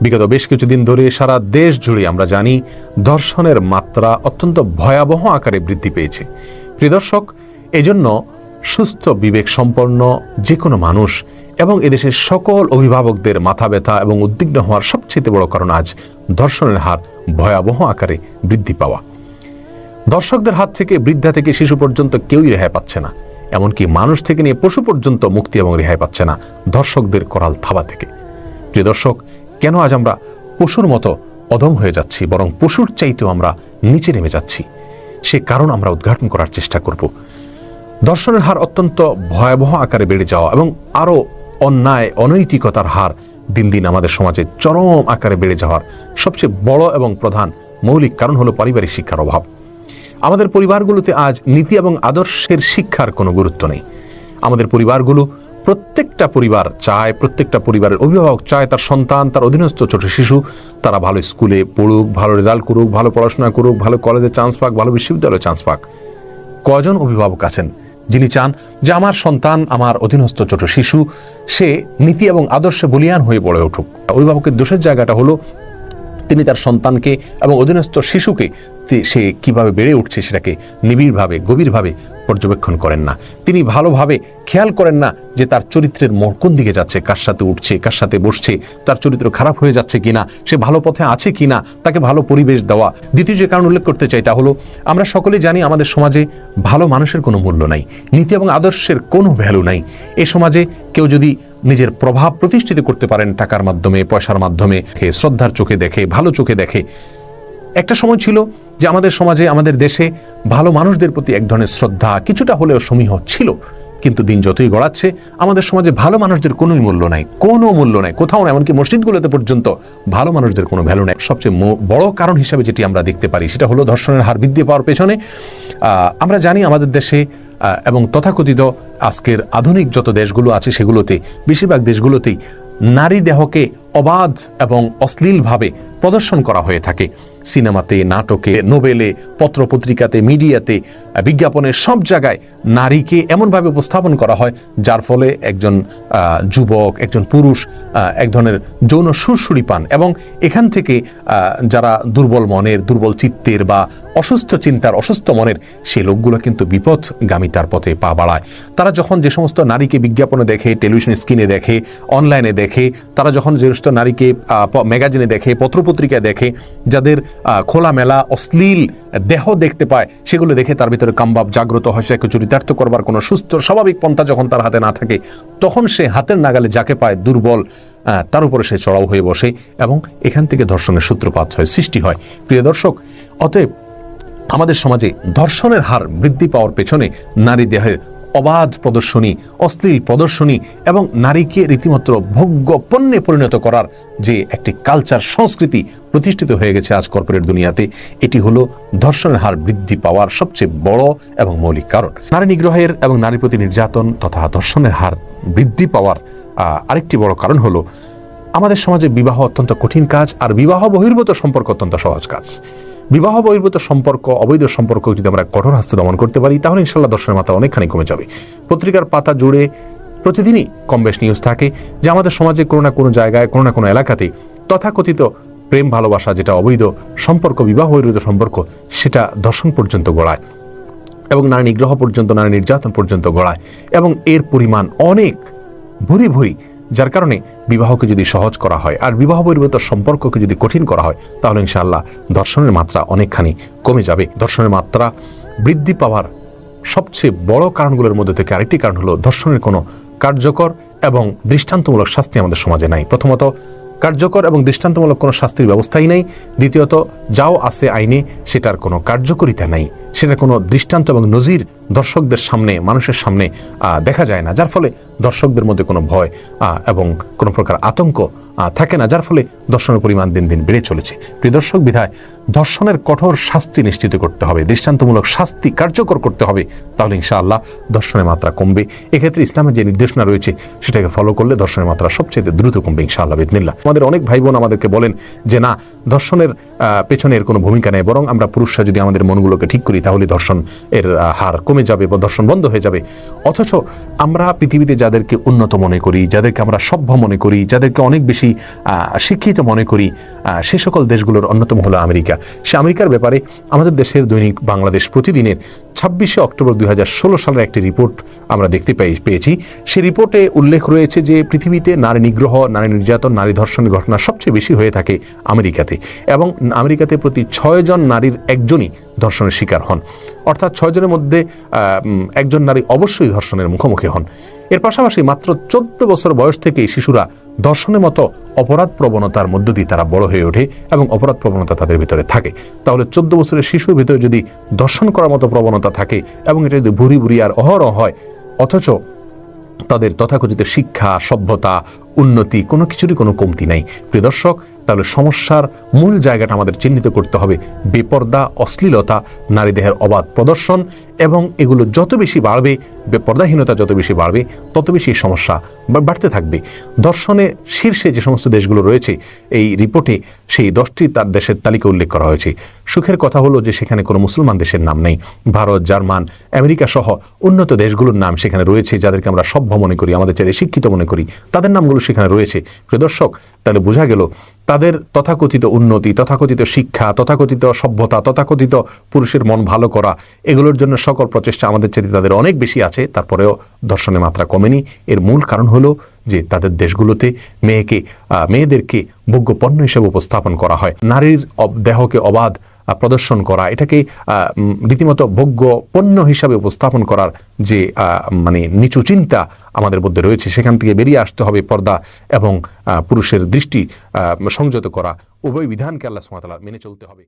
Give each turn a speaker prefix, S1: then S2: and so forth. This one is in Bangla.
S1: বিগত বেশ কিছুদিন ধরে সারা দেশ জুড়ে আমরা জানি ধর্ষণের মাত্রা অত্যন্ত ভয়াবহ আকারে বৃদ্ধি পেয়েছে। প্রিয় দর্শক, এজন্য সুস্থ বিবেক সম্পন্ন যে কোনো মানুষ এবং এদেশের সকল অভিভাবকদের মাথা ব্যথা এবং উদ্বিগ্ন হওয়ার সবচেয়ে বড় কারণ আজ ধর্ষণের হার ভয়াবহ আকারে বৃদ্ধি পাওয়া। দর্শকদের হাত থেকে বৃদ্ধা থেকে শিশু পর্যন্ত কেউই রেহাই পাচ্ছে না, এমনকি মানুষ থেকে নিয়ে পশু পর্যন্ত মুক্তি এবং রেহাই পাচ্ছে না ধর্ষকদের করাল থাবা থেকে। প্রিয় দর্শক, কেন আজ আমরা পশুর মতো অধম হয়ে যাচ্ছি, বরং পশুর চাইতেও আমরা নিচে নেমে যাচ্ছি, সে কারণ আমরা উদ্ঘাটন করার চেষ্টা করব। ধর্ষণের হার অত্যন্ত ভয়াবহ আকারে বেড়ে যাওয়া এবং আরও অন্যায় অনৈতিকতার হার দিন দিন আমাদের সমাজে চরম আকারে বেড়ে যাওয়ার সবচেয়ে বড় এবং প্রধান মৌলিক কারণ হলো পারিবারিক শিক্ষার অভাব। আমাদের পরিবারগুলোতে আজ নীতি এবং আদর্শের শিক্ষার কোনো গুরুত্ব নেই। আমাদের পরিবারগুলো, প্রত্যেকটা পরিবার চায়, প্রত্যেকটা পরিবারের অভিভাবক চায় তার সন্তান, তার অধীনস্থ ছোট শিশু তারা ভালো স্কুলে পড়ুক, ভালো রেজাল্ট করুক, ভালো পড়াশোনা করুক, ভালো কলেজে চান্স পাক, ভালো বিশ্ববিদ্যালয়ে চান্স পাক। কজন অভিভাবক আছেন যিনি চান যে আমার সন্তান, আমার অধীনস্থ ছোট শিশু সে নীতি এবং আদর্শে বলিয়ান হয়ে গড়ে উঠুক? অভিভাবকের দোষের জায়গাটা হলো তিনি তার সন্তানকে এবং অধীনস্থ শিশুকে সে কিভাবে বেড়ে উঠছে সেটাকে নিবিড়ভাবে গভীরভাবে পর্যবেক্ষণ করেন না। তিনি ভালোভাবে খেয়াল করেন না যে তার চরিত্রের মোড় কোন দিকে যাচ্ছে, কার সাথে উঠছে, কার সাথে বসছে, তার চরিত্র খারাপ হয়ে যাচ্ছে কিনা, সে ভালো পথে আছে কিনা, তাকে ভালো পরিবেশ দেওয়া। দ্বিতীয় যে কারণ উল্লেখ করতে চাই তা হলো আমরা সকলেই জানি আমাদের সমাজে ভালো মানুষের কোনো মূল্য নাই, নীতি এবং আদর্শের কোনো ভ্যালু নাই। এই সমাজে কেউ যদি নিজের প্রভাব প্রতিষ্ঠিত করতে পারেন টাকার মাধ্যমে, পয়সার মাধ্যমে, শ্রদ্ধার চোখে দেখে, ভালো চোখে দেখে। একটা সময় ছিল যে আমাদের সমাজে, আমাদের দেশে ভালো মানুষদের প্রতি এক ধরনের শ্রদ্ধা কিছুটা হলেও সমীহ ছিল, কিন্তু দিন যতই গড়াচ্ছে আমাদের সমাজে ভালো মানুষদের কোনোই মূল্য নাই, কোনো মূল্য নাই, কোথাও না, এমনকি মসজিদগুলোতে পর্যন্ত ভালো মানুষদের কোনো ভ্যালু নেই। সবচেয়ে বড় কারণ হিসাবে যেটি আমরা দেখতে পারি সেটা হলো ধর্ষণের হার বৃদ্ধি পাওয়ার পেছনে আমরা জানি আমাদের দেশে এবং তথাকথিত আজকের আধুনিক যত দেশগুলো আছে সেগুলোতে, বেশিরভাগ দেশগুলোতেই নারী দেহকে অবাধ এবং অশ্লীলভাবে প্রদর্শন করা হয়ে থাকে। সিনেমাতে, নাটকে, নোবেলে, পত্রপত্রিকাতে, মিডিয়াতে, বিজ্ঞাপনের সব জায়গায় নারীকে এমনভাবে উপস্থাপন করা হয় যার ফলে একজন যুবক, একজন পুরুষ এক ধরনের যৌন সুরসুরি পান এবং এখান থেকে যারা দুর্বল মনের, দুর্বল চিত্তের বা অসুস্থ চিন্তার, অসুস্থ মনের সেই লোকগুলো কিন্তু বিপদগামিতার পথে পা বাড়ায়। তারা যখন যে সমস্ত নারীকে বিজ্ঞাপনে দেখে, টেলিভিশন স্ক্রিনে দেখে, অনলাইনে দেখে, তারা যখন যে সমস্ত নারীকে ম্যাগাজিনে দেখে, পত্রপত্রিকায় দেখে, যাদের খোলামেলা অশ্লীল দেহ দেখতে পায়, সেগুলো দেখে তার ভিতরে কামভাব জাগ্রত হয়। সেটাকে চরিতার্থ করবার কোনো সুস্থ স্বাভাবিক পন্থা যখন তার হাতে না থাকে, তখন সে হাতের নাগালে যাকে পায় দুর্বল, তার উপরে সে চড়াও হয়ে বসে এবং এখান থেকে ধর্ষণের সূত্রপাত হয়, সৃষ্টি হয়। প্রিয় দর্শক, অতএব আমাদের সমাজে ধর্ষণের হার বৃদ্ধি পাওয়ার পেছনে নারী দেহের অবাধ প্রদর্শনী, অশ্লীল প্রদর্শনী এবং নারীকে রীতিমাত্র ভোগ্য পণ্যে পরিণত করার যে একটি কালচার, সংস্কৃতি প্রতিষ্ঠিত হয়ে গেছে আজ কর্পোরেট দুনিয়াতে, এটি হলো ধর্ষণের হার বৃদ্ধি পাওয়ার সবচেয়ে বড় এবং মৌলিক কারণ। নারী নিগ্রহের এবং নারীর প্রতি নির্যাতন তথা ধর্ষণের হার বৃদ্ধি পাওয়ার আরেকটি বড় কারণ হলো আমাদের সমাজে বিবাহ অত্যন্ত কঠিন কাজ আর বিবাহ বহির্ভূত সম্পর্ক অত্যন্ত সহজ কাজ। বিবাহ বহির্ভূত সম্পর্ক, অবৈধ সম্পর্ক যদি আমরা কঠোর হস্তে দমন করতে পারি তাহলে ইনশাল্লাহ ধর্ষণের মাত্রা অনেকখানি কমে যাবে। পত্রিকার পাতা জুড়ে প্রতিদিনই কম বেশ নিউজ থাকে যে আমাদের সমাজে কোনো না কোনো জায়গায়, কোনো না কোনো এলাকাতে তথাকথিত প্রেম ভালোবাসা, যেটা অবৈধ সম্পর্ক, বিবাহ বহির্ভূত সম্পর্ক, সেটা ধর্ষণ পর্যন্ত গড়ায় এবং নারী নিগ্রহ পর্যন্ত, নারী নির্যাতন পর্যন্ত গড়ায় এবং এর পরিমাণ অনেক ভরি ভরি, যার কারণে বিবাহকে যদি সহজ করা হয় আর বিবাহ বহির্ভূত সম্পর্ককে যদি কঠিন করা হয় তাহলে ইনশাআল্লাহ ধর্ষণের মাত্রা অনেকখানি কমে যাবে। ধর্ষণের মাত্রা বৃদ্ধি পাওয়ার সবচেয়ে বড় কারণগুলোর মধ্যে থেকে আরেকটি কারণ হলো ধর্ষণের কোনো কার্যকর এবং দৃষ্টান্তমূলক শাস্তি আমাদের সমাজে নাই। প্রথমত, কার্যকর এবং দৃষ্টান্তমূলক কোনো শাস্তির ব্যবস্থাই নেই। দ্বিতীয়ত, যাও আছে আইনে সেটার কোনো কার্যকরিতা নাই, সেটা কোনো দৃষ্টান্ত এবং নজির দর্শকদের সামনে, মানুষের সামনে দেখা যায় না, যার ফলে দর্শকদের মধ্যে কোনো ভয় এবং কোনো প্রকার আতঙ্ক থাকে না, যার ফলে ধর্ষণের পরিমাণ দিন দিন বেড়ে চলেছে। প্রিয় দর্শক, বিধায় ধর্ষণের কঠোর শাস্তি নিশ্চিত করতে হবে, দৃষ্টান্তমূলক শাস্তি কার্যকর করতে হবে, তাহলে ইনশাআল্লাহ ধর্ষণের মাত্রা কমবে। এক্ষেত্রে ইসলামের যে নির্দেশনা রয়েছে সেটাকে ফলো করলে ধর্ষণের মাত্রা সবচেয়ে দ্রুত কমবে ইনশাআল্লাহ বিইذনিল্লাহ। আমাদের অনেক ভাই বোন আমাদেরকে বলেন যে না, ধর্ষণের পেছনে এর কোনো ভূমিকা নেই, বরং আমরা পুরুষরা যদি আমাদের মনগুলোকে ঠিক করি তাহলে ধর্ষণ এর হার কমে যাবে বা ধর্ষণ বন্ধ হয়ে যাবে। অথচ আমরা পৃথিবীতে যাদেরকে উন্নত মনে করি, যাদেরকে আমরা সভ্য মনে করি, যাদেরকে অনেক বেশি বেশি শিক্ষিত মনে করি সে সকল দেশগুলোর অন্যতম হলো আমেরিকা। সে আমেরিকার ব্যাপারে আমাদের দেশের দৈনিক বাংলাদেশ প্রতিদিনের 26শে অক্টোবর 2016 সালের একটি রিপোর্ট আমরা দেখতে পেয়েছি। সেই রিপোর্টে উল্লেখ রয়েছে যে পৃথিবীতে নারী নিগ্রহ, নারী নির্যাতন, নারী ধর্ষণের ঘটনা সবচেয়ে বেশি হয়ে থাকে আমেরিকাতে, এবং আমেরিকাতে প্রতি 6 জন নারীর একজনই ধর্ষণের শিকার হন। অর্থাৎ 6 জনের মধ্যে একজন নারী অবশ্যই ধর্ষণের মুখোমুখি হন। এর পাশাপাশি মাত্র 14 বছর বয়স থেকেই শিশুরা ধর্ষণের মতো অপরাধ প্রবণতার মধ্য দিয়ে তারা বড় হয়ে ওঠে এবং অপরাধ প্রবণতা তাদের ভিতরে থাকে। তাহলে 14 বছরের শিশুর ভিতরে যদি ধর্ষণ করার মতো প্রবণতা থাকে এবং এটা যদি ভুরি ভুরি আর অহরহ হয়, অথচ তাদের তথাকথিত শিক্ষা, সভ্যতা, উন্নতি কোনো কিছুরই কোনো কমতি নাই, প্রিয় দর্শক, তাহলে সমস্যার মূল জায়গাটা আমাদের চিহ্নিত করতে হবে বেপর্দা, অশ্লীলতা, নারী দেহের অবাধ প্রদর্শন, এবং এগুলো যত বেশি বাড়বে, বেপর্দাহীনতা যত বেশি বাড়বে, তত বেশি সমস্যা বাড়তে থাকবে। ধর্ষণে শীর্ষে যে সমস্ত দেশগুলো রয়েছে এই রিপোর্টে, সেই 10টি তার দেশের তালিকা উল্লেখ করা হয়েছে। সুখের কথা হলো যে সেখানে কোনো মুসলমান দেশের নাম নেই। ভারত, জার্মান, আমেরিকা সহ উন্নত দেশগুলোর নাম সেখানে রয়েছে, যাদেরকে আমরা সভ্য মনে করি, আমাদের চাইতে শিক্ষিত মনে করি, তাদের নামগুলো সেখানে রয়েছে। প্রিয় দর্শক, তাহলে বোঝা গেল তাদের তথাকথিত উন্নতি, তথাকথিত শিক্ষা, তথাকথিত সভ্যতা, তথাকথিত পুরুষের মন ভালো করা, এগুলোর জন্য সকল প্রচেষ্টা আমাদের চাইতে তাদের অনেক বেশি আছে, তারপরেও ধর্ষণের মাত্রা কমেনি। এর মূল কারণ হলো যে তাদের দেশগুলোতে মেয়েদেরকে ভোগ্য পণ্য হিসেবে উপস্থাপন করা হয়। নারীর দেহকে অবাধ প্রদর্শন করা, এটাকে রীতিমতো ভোগ্য পণ্য হিসাবে উপস্থাপন করার যে মানে নিচু চিন্তা আমাদের মধ্যে রয়েছে, সেখান থেকে বেরিয়ে আসতে হবে। পর্দা এবং পুরুষের দৃষ্টি সংযত করা, উভয় বিধানকে আল্লাহ সুবহানাহু ওয়া তাআলা মেনে চলতে হবে।